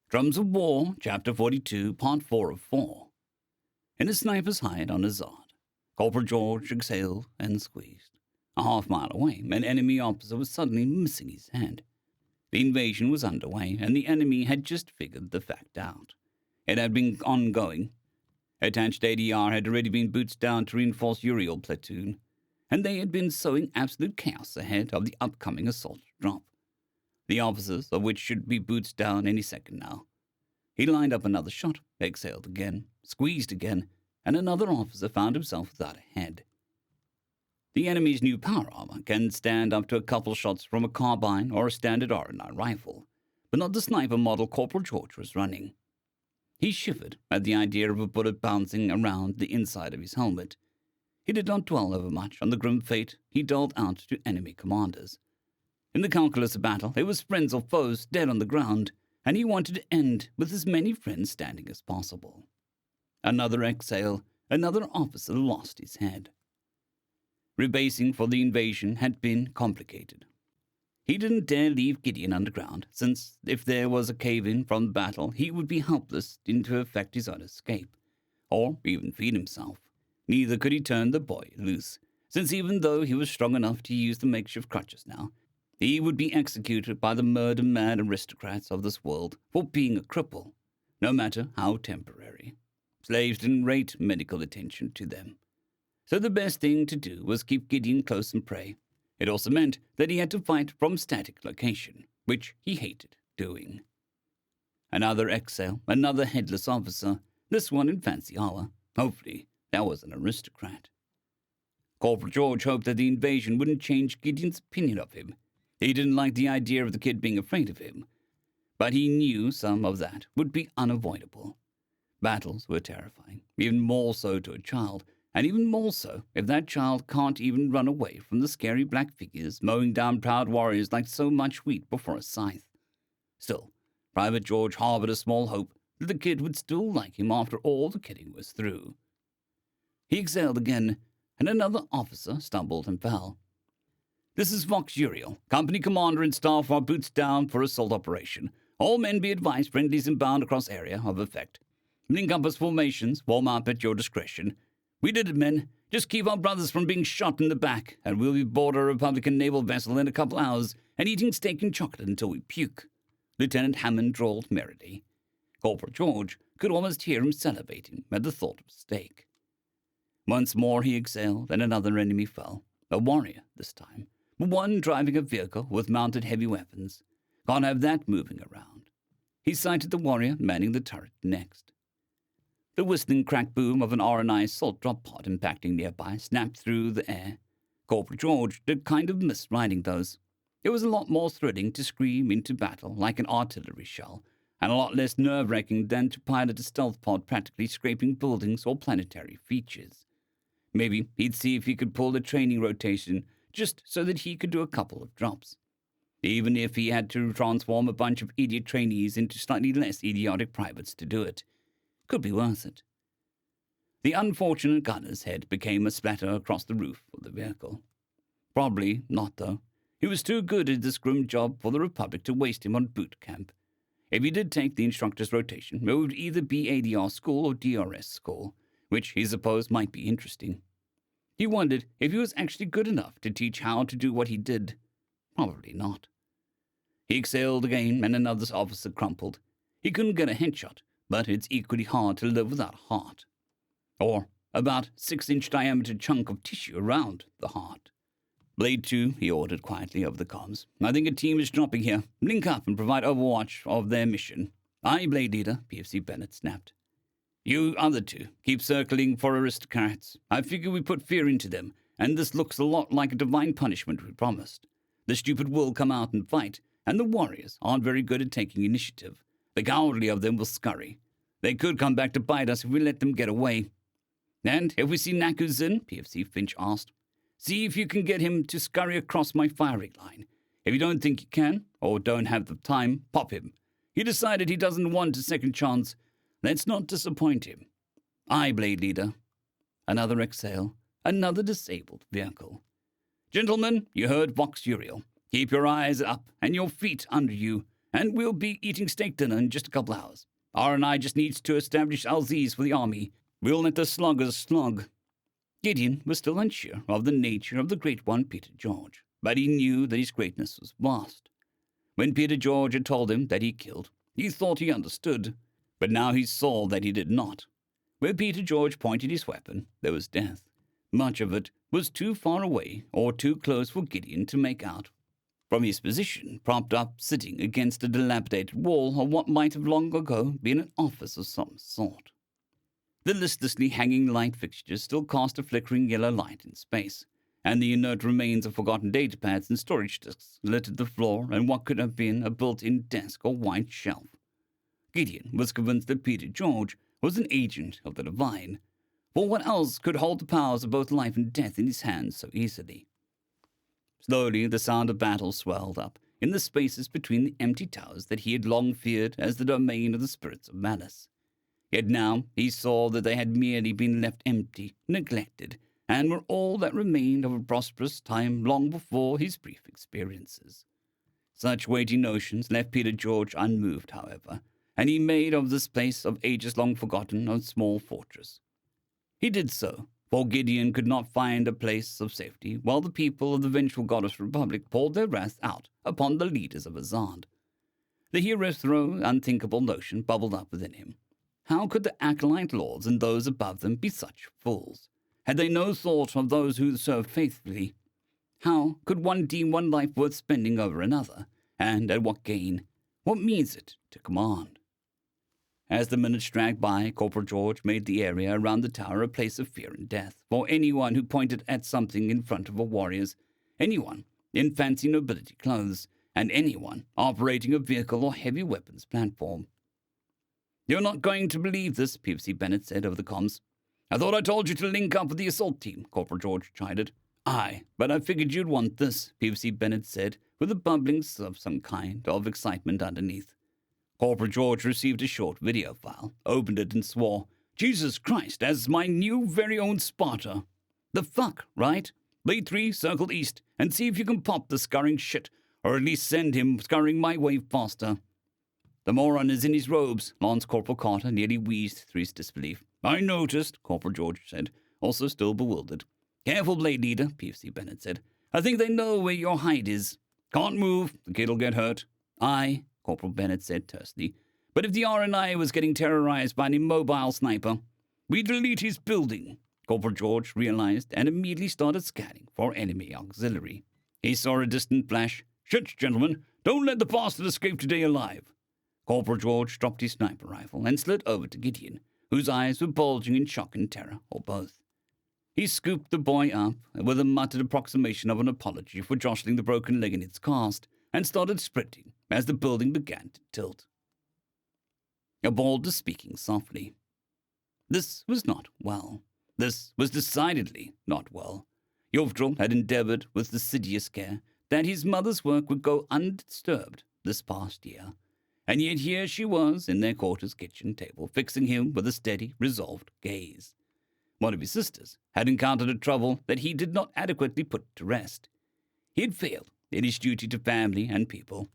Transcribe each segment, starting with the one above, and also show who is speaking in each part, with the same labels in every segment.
Speaker 1: Drums of War, Chapter 42, Part 4 of 4. In a sniper's hide on a Zod, Corporal George exhaled and squeezed. A half-mile away, an enemy officer was suddenly missing his head. The invasion was underway, and the enemy had just figured the fact out. It had been ongoing. Attached ADR had already been boots down to reinforce Uriel platoon, and they had been sowing absolute chaos ahead of the upcoming assault drop. The officers of which should be boots down any second now. He lined up another shot, exhaled again, squeezed again, and another officer found himself without a head. The enemy's new power armor can stand up to a couple shots from a carbine or a standard R9 rifle, but not the sniper model Corporal George was running. He shivered at the idea of a bullet bouncing around the inside of his helmet. He did not dwell over much on the grim fate he doled out to enemy commanders. In the calculus of battle, it was friends or foes dead on the ground, and he wanted to end with as many friends standing as possible. Another exhale, another officer lost his head. Rebasing for the invasion had been complicated. He didn't dare leave Gideon underground, since if there was a cave-in from the battle, he would be helpless to effect his own escape, or even feed himself. Neither could he turn the boy loose, since even though he was strong enough to use the makeshift crutches now, he would be executed by the murder-mad aristocrats of this world for being a cripple, no matter how temporary. Slaves didn't rate medical attention to them. So the best thing to do was keep Gideon close and pray. It also meant that he had to fight from static location, which he hated doing. Another exhale, another headless officer, this one in fancy armor. Hopefully, that was an aristocrat. Corporal George hoped that the invasion wouldn't change Gideon's opinion of him. He didn't like the idea of the kid being afraid of him, but he knew some of that would be unavoidable. Battles were terrifying, even more so to a child, and even more so if that child can't even run away from the scary black figures mowing down proud warriors like so much wheat before a scythe. Still, Private George harbored a small hope that the kid would still like him after all the kidding was through. He exhaled again, and another officer stumbled and fell. "This is Vox Uriel. Company commander and staff are boots down for assault operation. All men be advised, friendlies inbound across area of effect. Link up as formations, warm up at your discretion. We did it, men. Just keep our brothers from being shot in the back, and we'll be aboard a Republican naval vessel in a couple hours and eating steak and chocolate until we puke," Lieutenant Hammond drawled merrily. Corporal George could almost hear him salivating at the thought of steak. Once more he exhaled, and another enemy fell. A warrior, this time. One driving a vehicle with mounted heavy weapons. Can't have that moving around. He sighted the warrior manning the turret next. The whistling crack boom of an R&I assault drop pod impacting nearby snapped through the air. Corporal George did kind of miss riding those. It was a lot more thrilling to scream into battle like an artillery shell, and a lot less nerve-wracking than to pilot a stealth pod practically scraping buildings or planetary features. Maybe he'd see if he could pull a training rotation just so that he could do a couple of drops. Even if he had to transform a bunch of idiot trainees into slightly less idiotic privates to do it. Could be worth it. The unfortunate gunner's head became a splatter across the roof of the vehicle. Probably not, though. He was too good at this grim job for the Republic to waste him on boot camp. If he did take the instructor's rotation, it would either be ADR school or DRS school, which he supposed might be interesting. He wondered if he was actually good enough to teach how to do what he did. Probably not. He exhaled again, and another officer crumpled. He couldn't get a headshot, but it's equally hard to live without a heart. Or about 6-inch diameter chunk of tissue around the heart. "Blade 2, he ordered quietly over the comms. "I think a team is dropping here. Link up and provide overwatch of their mission." "Aye, Blade Leader," PFC Bennett snapped. "You other two, keep circling for aristocrats. I figure we put fear into them, and this looks a lot like a divine punishment we promised. The stupid will come out and fight, and the warriors aren't very good at taking initiative. The cowardly of them will scurry. They could come back to bite us if we let them get away." "And if we see Naku Zin," PFC Finch asked, "see if you can get him to scurry across my firing line. If you don't think you can, or don't have the time, pop him. He decided he doesn't want a second chance. Let's not disappoint him." "Aye, Blade Leader." Another exhale, another disabled vehicle. "Gentlemen, you heard Vox Uriel. Keep your eyes up and your feet under you. and we'll be eating steak dinner in just a couple hours. R&I just needs to establish LZs for the army. We'll let the sluggers slug." Gideon was still unsure of the nature of the Great One Peter George, but he knew that his greatness was vast. When Peter George had told him that he killed, he thought he understood, but now he saw that he did not. Where Peter George pointed his weapon, there was death. Much of it was too far away or too close for Gideon to make out. From his position, propped up, sitting against a dilapidated wall of what might have long ago been an office of some sort. The listlessly hanging light fixtures still cast a flickering yellow light in space, and the inert remains of forgotten datapads and storage disks littered the floor and what could have been a built-in desk or wide shelf. Gideon was convinced that Peter George was an agent of the divine, for what else could hold the powers of both life and death in his hands so easily? Slowly the sound of battle swelled up in the spaces between the empty towers that he had long feared as the domain of the spirits of malice. Yet now he saw that they had merely been left empty, neglected, and were all that remained of a prosperous time long before his brief experiences. Such weighty notions left Peter George unmoved, however, and he made of this place of ages long forgotten a small fortress. He did so, for Gideon could not find a place of safety while the people of the vengeful goddess Republic poured their wrath out upon the leaders of Azad. The hero-throw, unthinkable notion bubbled up within him. How could the acolyte lords and those above them be such fools? Had they no thought of those who served faithfully? How could one deem one life worth spending over another? And at what gain? What means it to command? As the minutes dragged by, Corporal George made the area around the tower a place of fear and death for anyone who pointed at something in front of a warrior's, anyone in fancy nobility clothes, and anyone operating a vehicle or heavy weapons platform. "You're not going to believe this," PVC Bennett said over the comms. "I thought I told you to link up with the assault team," Corporal George chided. "Aye, but I figured you'd want this," PVC Bennett said, with a bubbling of some kind of excitement underneath. Corporal George received a short video file, opened it and swore, "Jesus Christ, as my new very own Sparta. The fuck, right? Lead 3, circle east, and see if you can pop the scurrying shit, or at least send him scurrying my way faster." "The moron is in his robes," Lance Corporal Carter nearly wheezed through his disbelief. "I noticed," Corporal George said, also still bewildered. "Careful, Blade Leader," PFC Bennett said. "I think they know where your hide is. Can't move, the kid'll get hurt." "Aye," Corporal Bennett said tersely. "But if the R&I was getting terrorized by an immobile sniper, we delete his building," Corporal George realized and immediately started scanning for enemy auxiliary. He saw a distant flash. "Shit, gentlemen, don't let the bastard escape today alive." Corporal George dropped his sniper rifle and slid over to Gideon, whose eyes were bulging in shock and terror, or both. He scooped the boy up with a muttered approximation of an apology for jostling the broken leg in its cast, and started sprinting as the building began to tilt. Abald was speaking softly. This was not well. This was decidedly not well. Yovdril had endeavored with assiduous care that his mother's work would go undisturbed this past year, and yet here she was in their quarters kitchen table, fixing him with a steady, resolved gaze. One of his sisters had encountered a trouble that he did not adequately put to rest. He had failed in his duty to family and people.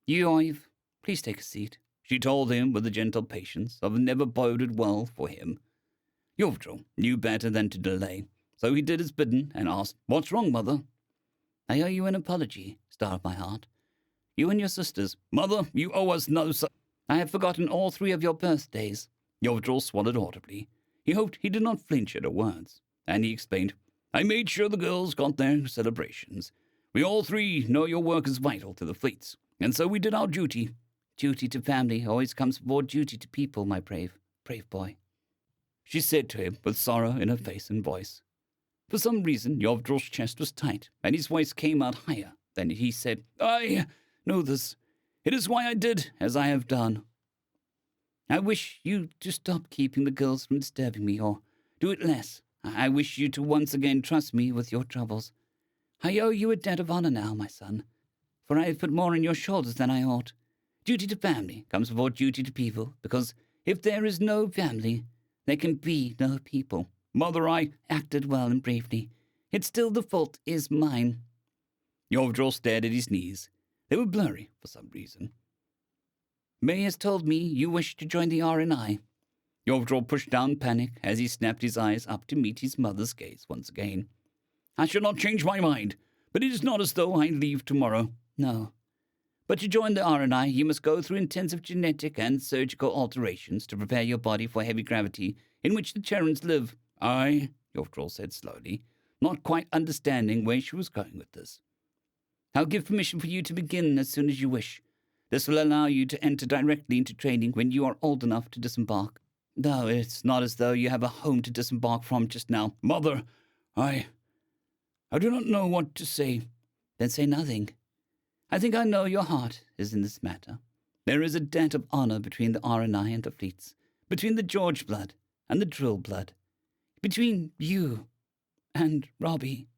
Speaker 1: "Yoiv, please take a seat," she told him with the gentle patience of never boded well for him. Yovdril knew better than to delay, so he did as bidden and asked, "What's wrong, Mother?" "I owe you an apology, Star of my heart. You and your sisters." "Mother, you owe us no "I have forgotten all 3 of your birthdays." Yovdril swallowed audibly. He hoped he did not flinch at her words, and he explained, "I made sure the girls got their celebrations. We all 3 know your work is vital to the fleets, and so we did our duty." "Duty to family always comes before duty to people, my brave boy," she said to him with sorrow in her face and voice. For some reason, Yovdril's chest was tight, and his voice came out higher. Then he said, "I know this. It is why I did as I have done. I wish you to stop keeping the girls from disturbing me, or do it less. I wish you to once again trust me with your troubles. I owe you a debt of honor now, my son, for I have put more on your shoulders than I ought. Duty to family comes before duty to people, because if there is no family, there can be no people. Mother, I acted well and bravely, yet still the fault is mine." Yovdril stared at his knees. They were blurry for some reason. May has told me you wish to join the RNI. Yorkdrol pushed down panic as he snapped his eyes up to meet his mother's gaze once again. I shall not change my mind, but it is not as though I leave tomorrow. No. But to join the RNI, you must go through intensive genetic and surgical alterations to prepare your body for heavy gravity in which the Terrans live. Aye, Yorkdrol said slowly, not quite understanding where she was going with this. I'll give permission for you to begin as soon as you wish. This will allow you to enter directly into training when you are old enough to disembark. No, it's not as though you have a home to disembark from just now. Mother, I do not know what to say. Then say nothing. I think I know your heart is in this matter. There is a debt of honor between the RNI and the fleets, between the George blood and the Drill blood, between you and Robbie.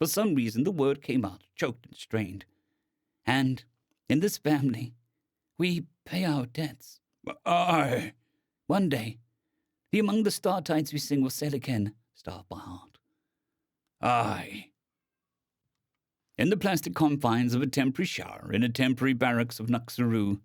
Speaker 1: For some reason, the word came out, choked and strained. And in this family, we pay our debts. One day, the Among the Star Tides we sing will sail again, star of my heart. In the plastic confines of a temporary shower in a temporary barracks of Nuxaru,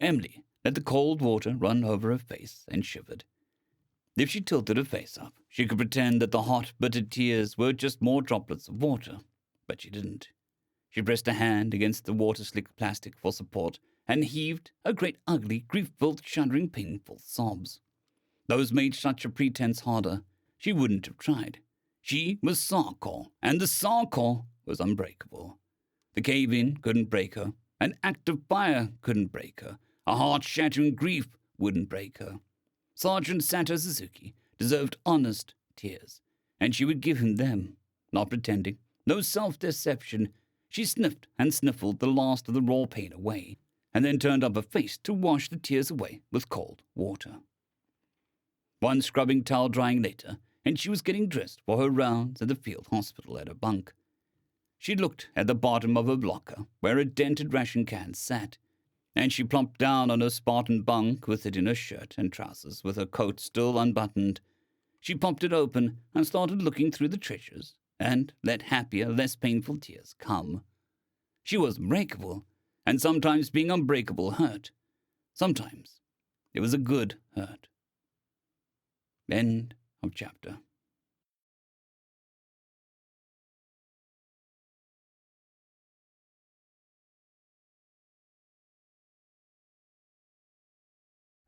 Speaker 1: Emily let the cold water run over her face and shivered. If she tilted her face up, she could pretend that the hot, bitter tears were just more droplets of water, but she didn't. She pressed a hand against the water-slick plastic for support and heaved a great ugly, grief-filled, shuddering, painful sobs. Those made such a pretense harder. She wouldn't have tried. She was Sarkor, and the Sarkor was unbreakable. The cave-in couldn't break her. An act of fire couldn't break her. A heart-shattering grief wouldn't break her. Sergeant Sato Suzuki deserved honest tears, and she would give him them, not pretending, no self-deception. She sniffed and sniffled the last of the raw pain away, and then turned up her face to wash the tears away with cold water. One scrubbing towel drying later, and she was getting dressed for her rounds at the field hospital at her bunk. She looked at the bottom of her locker, where a dented ration can sat, and she plumped down on her Spartan bunk with it in her shirt and trousers, with her coat still unbuttoned. She popped it open and started looking through the treasures, and let happier, less painful tears come. She was unbreakable, and sometimes being unbreakable hurt. Sometimes it was a good hurt. End of chapter.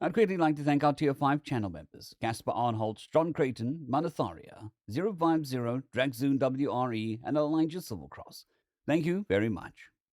Speaker 1: I'd greatly like to thank our Tier 5 channel members, Casper Arnholtz, John Creighton, Manatharia, 050, Dragzoon WRE, and Elijah Silvercross. Thank you very much.